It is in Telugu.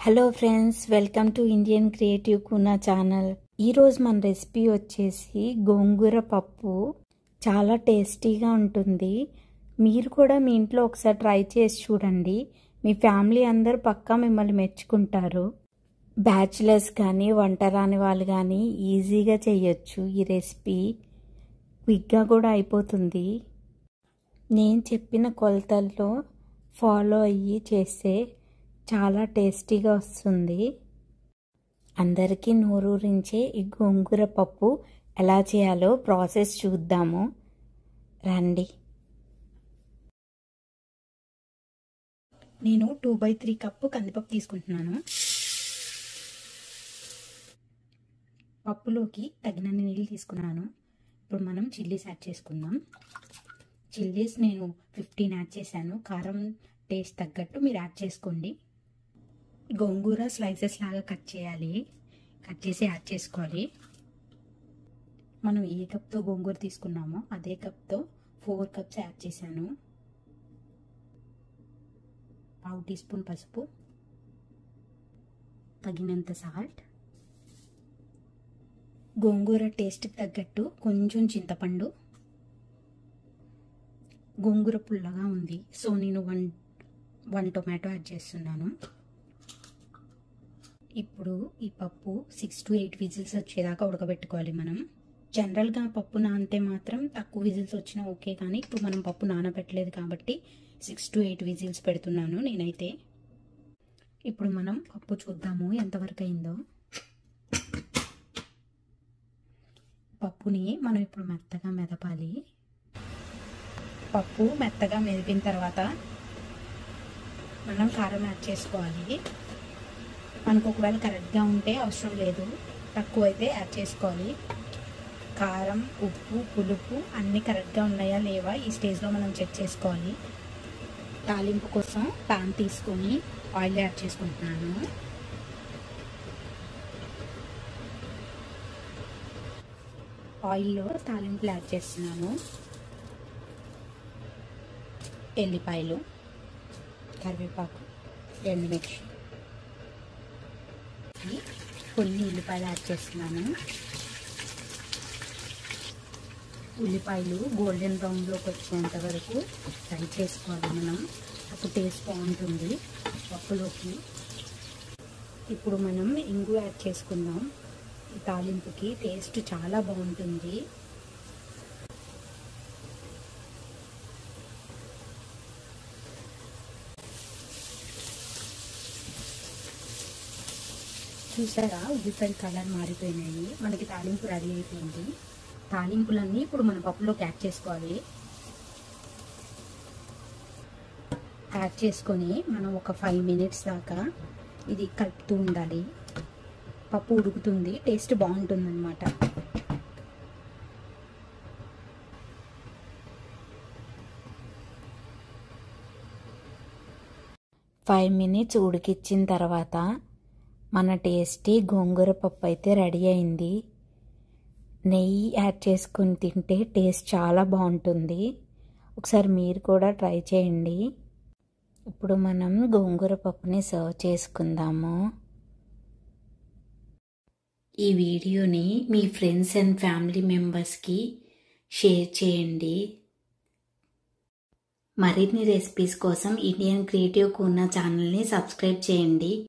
Hello friends, welcome to Indian creative Koona channel. ఈరోజు మన రెసిపీ వచ్చేసి గోంగూర పప్పు. చాలా టేస్టీగా ఉంటుంది. మీరు కూడా మీ ఇంట్లో ఒకసారి ట్రై చేసి చూడండి. మీ ఫ్యామిలీ అందరూ పక్కా మిమ్మల్ని మెచ్చుకుంటారు. బ్యాచిలర్స్ కానీ వంట రాని వాళ్ళు కానీ ఈజీగా చేయొచ్చు. ఈ రెసిపీ క్విక్గా కూడా అయిపోతుంది. నేను చెప్పిన కొలతల్లో ఫాలో అయ్యి చేస్తే చాలా టేస్టీగా వస్తుంది. అందరికీ నోరూరించే ఈ గోంగూర పప్పు ఎలా చేయాలో ప్రాసెస్ చూద్దాము రండి. నేను 2/3 కప్పు కందిపప్పు తీసుకుంటున్నాను. పప్పులోకి తగినన్ని నీళ్ళు తీసుకున్నాను. ఇప్పుడు మనం చిల్లీస్ యాడ్ చేసుకుందాం. చిల్లీస్ నేను 15 యాడ్ చేశాను. కారం టేస్ట్ తగ్గట్టు మీరు యాడ్ చేసుకోండి. గోంగూర స్లైసెస్ లాగా కట్ చేసి యాడ్ చేసుకోవాలి. మనం ఏ కప్తో గోంగూర తీసుకున్నామో అదే కప్తో 4 కప్స్ యాడ్ చేశాను. 1/2 టీ స్పూన్ పసుపు, తగినంత సాల్ట్, గోంగూర టేస్ట్కి తగ్గట్టు కొంచెం చింతపండు. గోంగూర పుల్లగా ఉంది, సో నేను వన్ టొమాటో యాడ్ చేస్తున్నాను. ఇప్పుడు ఈ పప్పు 6 to 8 విజిల్స్ వచ్చేదాకా ఉడకబెట్టుకోవాలి. మనం జనరల్గా పప్పు నానితే మాత్రం తక్కువ విజిల్స్ వచ్చినా ఓకే, కానీ ఇప్పుడు మనం పప్పు నానబెట్టలేదు కాబట్టి 6 to 8 విజిల్స్ పెడుతున్నాను నేనైతే. ఇప్పుడు మనం పప్పు చూద్దాము ఎంతవరకు అయిందో. పప్పుని మనం ఇప్పుడు మెత్తగా మెదపాలి. పప్పు మెత్తగా మెదిపిన తర్వాత మనం కారం యాడ్ చేసుకోవాలి. మనకు ఒకవేళ కరెక్ట్గా ఉంటే అవసరం లేదు, తక్కువ అయితే యాడ్ చేసుకోవాలి. కారం, ఉప్పు, పులుపు అన్నీ కరెక్ట్గా ఉన్నాయా లేవా ఈ స్టేజ్లో మనం చెక్ చేసుకోవాలి. తాలింపు కోసం పాన్ తీసుకొని ఆయిల్ యాడ్ చేసుకుంటున్నాను. ఆయిల్లో తాలింపులు యాడ్ చేస్తున్నాను. ఎల్లిపాయలు, కరివేపాకు, ఎండుమిర్చి, కొన్ని ఉల్లిపాయలు యాడ్ చేస్తున్నాను. ఉల్లిపాయలు గోల్డెన్ బ్రౌన్లోకి వచ్చేంత వరకు ఫ్రై చేసుకోవాలి మనం. అప్పుడు టేస్ట్ బాగుంటుంది పప్పులోకి. ఇప్పుడు మనం ఇంగు యాడ్ చేసుకుందాం. ఈ తాలింపుకి టేస్ట్ చాలా బాగుంటుంది. చూసారా, ఉల్లిపాయలు కలర్ మారిపోయినాయి. మనకి తాలింపు రెడీ అయిపోయింది. తాలింపులన్నీ ఇప్పుడు మన పప్పులోకి యాడ్ చేసుకోవాలి. యాడ్ చేసుకొని మనం ఒక 5 minutes దాకా ఇది కలుపుతూ ఉండాలి. పప్పు ఉడుకుతుంది, టేస్ట్ బాగుంటుంది అన్నమాట. ఫైవ్ మినిట్స్ ఉడికించిన తర్వాత మన టేస్టీ గోంగూర పప్పు అయితే రెడీ అయింది. నెయ్యి యాడ్ చేసుకుని తింటే టేస్ట్ చాలా బాగుంటుంది. ఒకసారి మీరు కూడా ట్రై చేయండి. ఇప్పుడు మనం గోంగూర పప్పుని సర్వ్ చేసుకుందాము. ఈ వీడియోని మీ ఫ్రెండ్స్ అండ్ ఫ్యామిలీ మెంబర్స్కి షేర్ చేయండి. మరిన్ని రెసిపీస్ కోసం ఇండియన్ క్రియేటివ్ కూనా ఛానల్ని సబ్స్క్రైబ్ చేయండి.